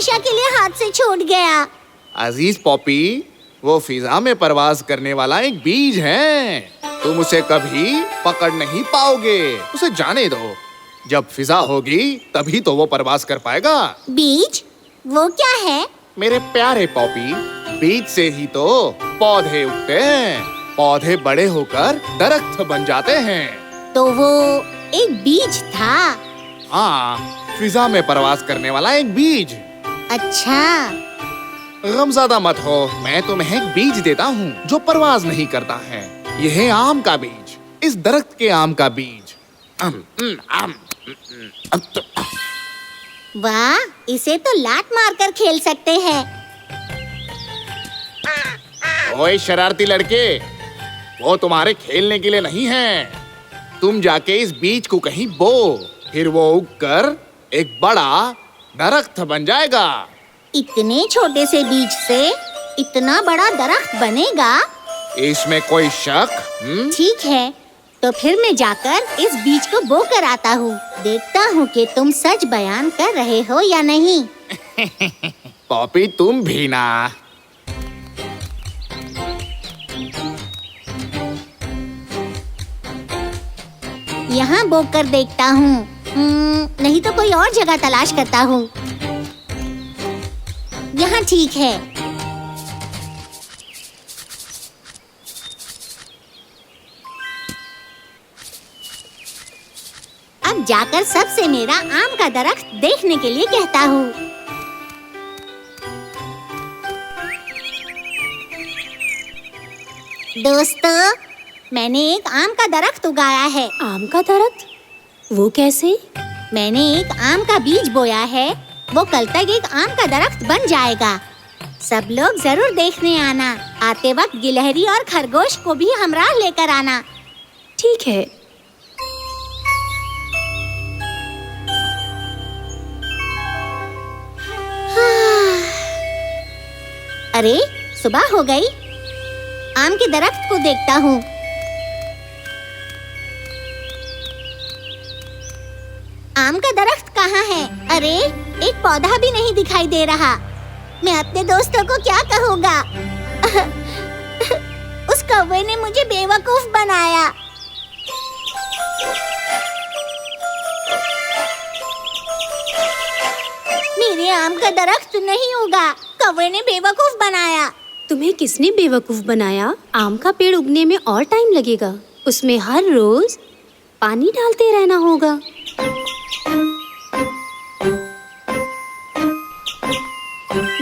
हमेशा के लिए हाथ से छूट गया। अजीज पॉपी, वो फिजा में परवाज करने वाला एक बीज है। तुम उसे कभी पकड़ नहीं पाओगे। उसे जाने दो। जब फिजा होगी तभी तो वो परवाज कर पाएगा। बीज? वो क्या है? मेरे प्यारे पॉपी, बीज से ही तो पौधे उगते हैं। पौधे बड़े होकर दरख्त बन जाते हैं। तो वो एक बीज था? हाँ, फिजा में परवाज करने वाला एक बीज। अच्छा। गमज़दा मत हो, मैं तुम्हें एक बीज देता हूँ जो परवाज नहीं करता है। यह है आम का बीज, इस दरख्त के आम का बीज। वाह, इसे तो लात मारकर खेल सकते हैं। ओए शरारती लड़के, वो तुम्हारे खेलने के लिए नहीं है। तुम जाके इस बीज को कहीं बो, फिर वो उगकर एक बड़ा दरख्त बन जाएगा। इतने छोटे से बीज से इतना बड़ा दरख्त बनेगा? इसमें कोई शक? ठीक है, तो फिर मैं जाकर इस बीज को बो कर आता हूँ। देखता हूँ कि तुम सच बयान कर रहे हो या नहीं। पॉपी, तुम भी ना। यहाँ बो कर देखता हूँ। नहीं तो कोई और जगह तलाश करता हूँ। यहाँ ठीक है। अब जाकर सबसे मेरा आम का दरख्त देखने के लिए कहता हूँ। दोस्तों, मैंने एक आम का दरख्त उगाया है। आम का दरख्त? वो कैसे? मैंने एक आम का बीज बोया है। वो कल तक एक आम का दरख्त बन जाएगा। सब लोग जरूर देखने आना। आते वक्त गिलहरी और खरगोश को भी हमराह लेकर आना। ठीक है। अरे, सुबह हो गई। आम के दरख्त को देखता हूँ। आम का दरख्त कहाँ है? अरे, एक पौधा भी नहीं दिखाई दे रहा। मैं अपने दोस्तों को क्या कहूँगा? उस कौवे ने मुझे बेवकूफ बनाया। मेरे आम का दरख्त नहीं उगा। कौवे ने बेवकूफ बनाया। तुम्हें किसने बेवकूफ बनाया? आम का पेड़ उगने में और टाइम लगेगा। उसमें हर रोज पानी डालते रहना होगा।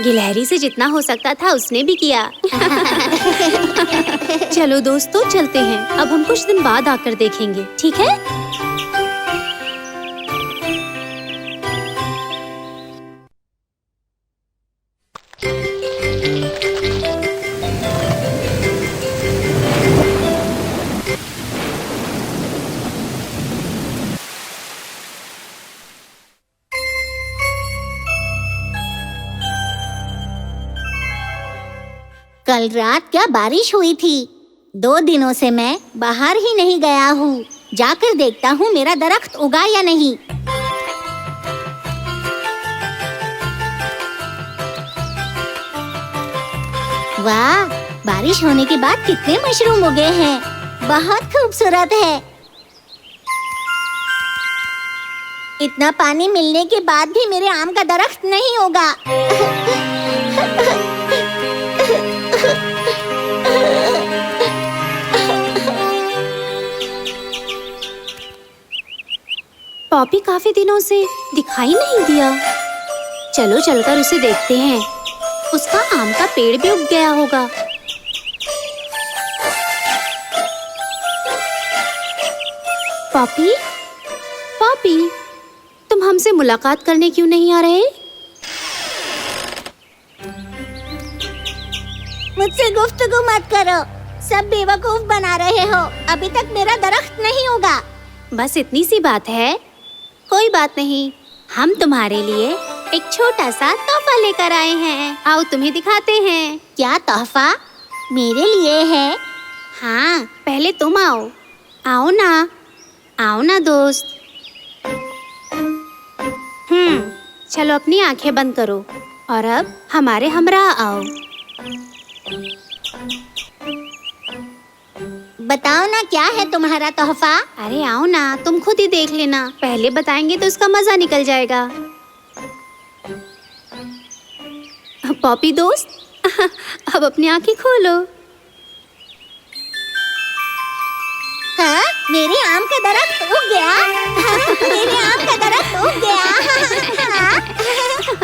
गिलहरी से जितना हो सकता था उसने भी किया। चलो दोस्तों, चलते हैं। अब हम कुछ दिन बाद आकर देखेंगे, ठीक है? कल रात क्या बारिश हुई थी। 2 दिनों से मैं बाहर ही नहीं गया हूँ। जाकर देखता हूँ मेरा दरख्त उगा या नहीं। वाह, बारिश होने के बाद कितने मशरूम उगे हैं। बहुत खूबसूरत है। इतना पानी मिलने के बाद भी मेरे आम का दरख्त नहीं उगा। पॉपी काफी दिनों से दिखाई नहीं दिया। चलो चलकर उसे देखते हैं। उसका आम का पेड़ भी उग गया होगा। पॉपी, पॉपी, तुम हमसे मुलाकात करने क्यों नहीं आ रहे? मुझसे गुफ्तगू मत करो। सब बेवकूफ बना रहे हो। अभी तक मेरा दरख्त नहीं उगा। बस इतनी सी बात है। कोई बात नहीं, हम तुम्हारे लिए एक छोटा सा तोहफा लेकर आए हैं। आओ तुम्हें दिखाते हैं। क्या तोहफा मेरे लिए है? हाँ, पहले तुम आओ। आओ ना, आओ ना दोस्त। चलो अपनी आंखें बंद करो और अब हमारे हमरा आओ। बताओ ना, क्या है तुम्हारा तोहफा? अरे आओ ना, तुम खुद ही देख लेना। पहले बताएंगे तो इसका मजा निकल जाएगा। पॉपी दोस्त, अब अपनी आंखें खोलो। हाँ, मेरे आम का दरख्त उग गया। मेरे आम का दरख्त उग गया।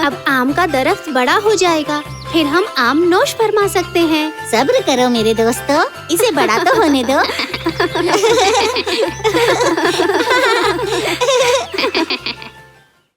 अब आम का दरख्त बड़ा हो जाएगा, फिर हम आम नोश फरमा सकते हैं। सब्र करो मेरे दोस्तों, इसे बड़ा तो होने दो।